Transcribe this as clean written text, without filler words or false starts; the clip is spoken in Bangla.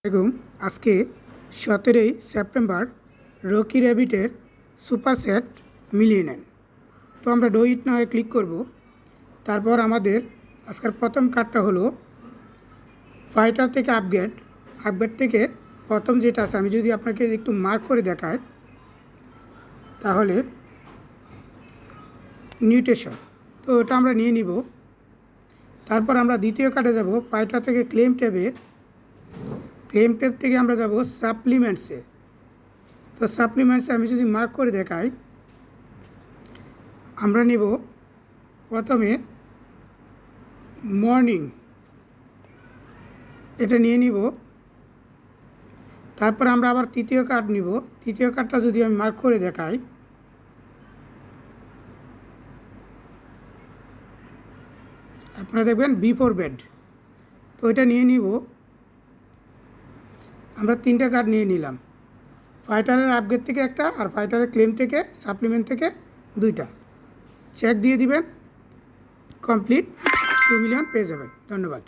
এবং আজকে 17ই সেপ্টেম্বর রকি র্যাবিটের সুপার সেট মিলিয়ে নেন। তো আমরা ডো ইট নাও ক্লিক করব। তারপর আমাদের আজকের প্রথম কার্ডটা হলো ফাইটার থেকে আপগ্রেড থেকে প্রথম যেটা আছে, আমি যদি আপনাকে একটু মার্ক করে দেখাই তাহলে নিউটেশন, তো ওটা আমরা নিয়ে নিব। তারপর আমরা দ্বিতীয় কার্ডে যাব, ফাইটার থেকে ক্লেম ট্যাব থেকে আমরা যাব সাপ্লিমেন্টসে। তো সাপ্লিমেন্টসে আমি যদি মার্ক করে দেখাই, আমরা নিব প্রথমে মর্নিং, এটা নিয়ে নিব। তারপর আমরা আবার তৃতীয় কার্ড নিব। তৃতীয় কার্ডটা যদি আমি মার্ক করে দেখাই, আপনারা দেখবেন বিফোর বেড, তো এটা নিয়ে নিব। আমরা তিনটা কার্ড নিয়ে নিলাম, ফাইটারের আপগ্রেড থেকে একটা আর ফাইটারের ক্লেম থেকে সাপ্লিমেন্ট থেকে দুইটা। চেক দিয়ে দিবেন, কমপ্লিট 2 মিলিয়ন পেয়ে যাবেন। ধন্যবাদ।